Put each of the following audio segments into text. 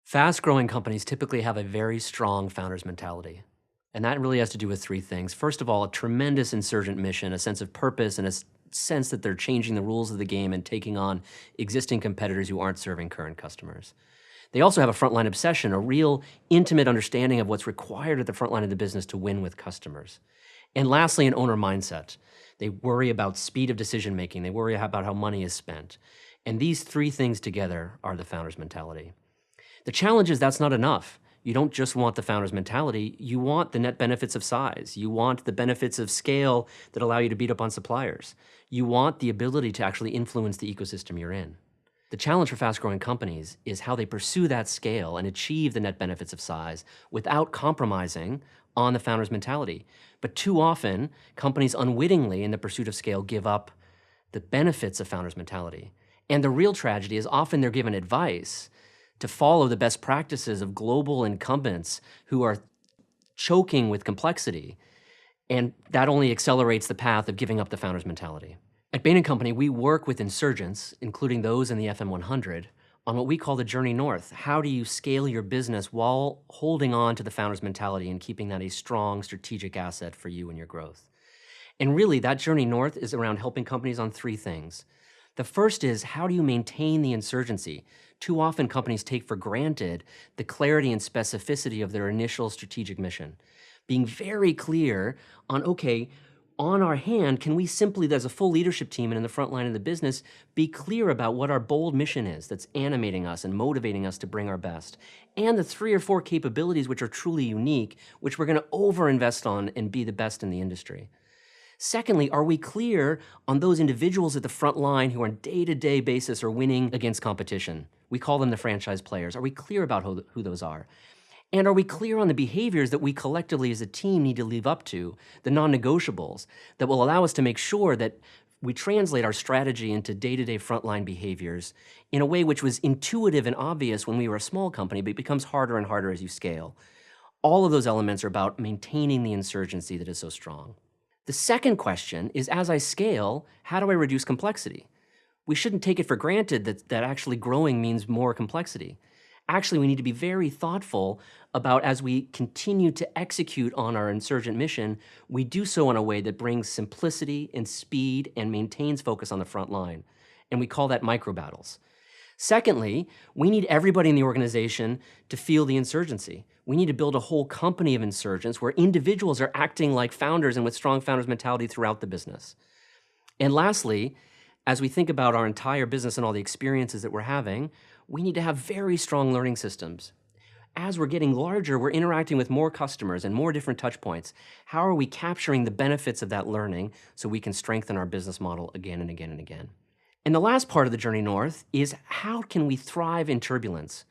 Fast-growing companies typically have a very strong founder's mentality. And that really has to do with three things. First of all, a tremendous insurgent mission, a sense of purpose, and a sense that they're changing the rules of the game and taking on existing competitors who aren't serving current customers. They also have a frontline obsession, a real intimate understanding of what's required at the front line of the business to win with customers. And lastly, an owner mindset. They worry about speed of decision-making. They worry about how money is spent. And these three things together are the founder's mentality. The challenge is that's not enough. You don't just want the founder's mentality, you want the net benefits of size. You want the benefits of scale that allow you to beat up on suppliers. You want the ability to actually influence the ecosystem you're in. The challenge for fast-growing companies is how they pursue that scale and achieve the net benefits of size without compromising on the founder's mentality. But too often, companies unwittingly, in the pursuit of scale, give up the benefits of founder's mentality. And the real tragedy is often they're given advice to follow the best practices of global incumbents who are choking with complexity. And that only accelerates the path of giving up the founder's mentality. At Bain & Company, we work with insurgents, including those in the FM 100, on what we call the journey north. How do you scale your business while holding on to the founder's mentality and keeping that a strong strategic asset for you and your growth? And really, that journey north is around helping companies on three things. The first is, how do you maintain the insurgency? Too often companies take for granted the clarity and specificity of their initial strategic mission. Being very clear on, okay, on our hand, can we simply, as a full leadership team and in the front line of the business, be clear about what our bold mission is that's animating us and motivating us to bring our best? And the 3 or 4 capabilities which are truly unique, which we're gonna over-invest on and be the best in the industry. Secondly, are we clear on those individuals at the front line who on a day-to-day basis are winning against competition? We call them the franchise players. Are we clear about who those are? And are we clear on the behaviors that we collectively as a team need to live up to, the non-negotiables, that will allow us to make sure that we translate our strategy into day-to-day frontline behaviors in a way which was intuitive and obvious when we were a small company, but it becomes harder and harder as you scale. All of those elements are about maintaining the insurgency that is so strong. The second question is, as I scale, how do I reduce complexity? We shouldn't take it for granted that actually growing means more complexity. Actually, we need to be very thoughtful about, as we continue to execute on our insurgent mission, we do so in a way that brings simplicity and speed and maintains focus on the front line. And we call that micro battles. Secondly, we need everybody in the organization to feel the insurgency. We need to build a whole company of insurgents where individuals are acting like founders and with strong founders mentality throughout the business. And lastly, as we think about our entire business and all the experiences that we're having, we need to have very strong learning systems. As we're getting larger, we're interacting with more customers and more different touch points. How are we capturing the benefits of that learning so we can strengthen our business model again and again and again? And the last part of the journey north is, how can we thrive in turbulence?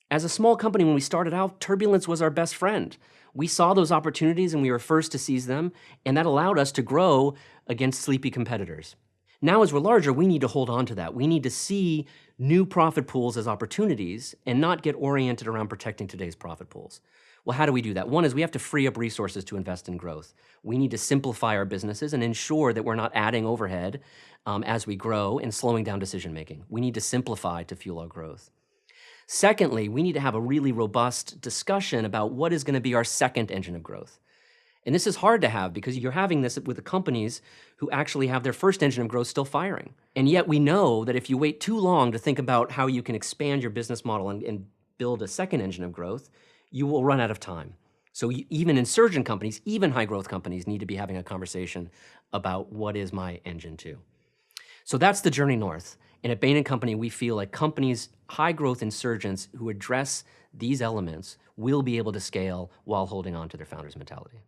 As a small company, when we started out, turbulence was our best friend. We saw those opportunities and we were first to seize them, and that allowed us to grow against sleepy competitors. Now, as we're larger, we need to hold on to that. We need to see new profit pools as opportunities and not get oriented around protecting today's profit pools. Well, how do we do that? One is we have to free up resources to invest in growth. We need to simplify our businesses and ensure that we're not adding overhead as we grow and slowing down decision-making. We need to simplify to fuel our growth. Secondly, we need to have a really robust discussion about what is going to be our second engine of growth. And this is hard to have because you're having this with the companies who actually have their first engine of growth still firing. And yet we know that if you wait too long to think about how you can expand your business model and build a second engine of growth, you will run out of time. So even insurgent companies, even high growth companies, need to be having a conversation about what is my engine two. So that's the journey north. And at Bain & Company, we feel like companies, high growth insurgents who address these elements will be able to scale while holding on to their founder's mentality.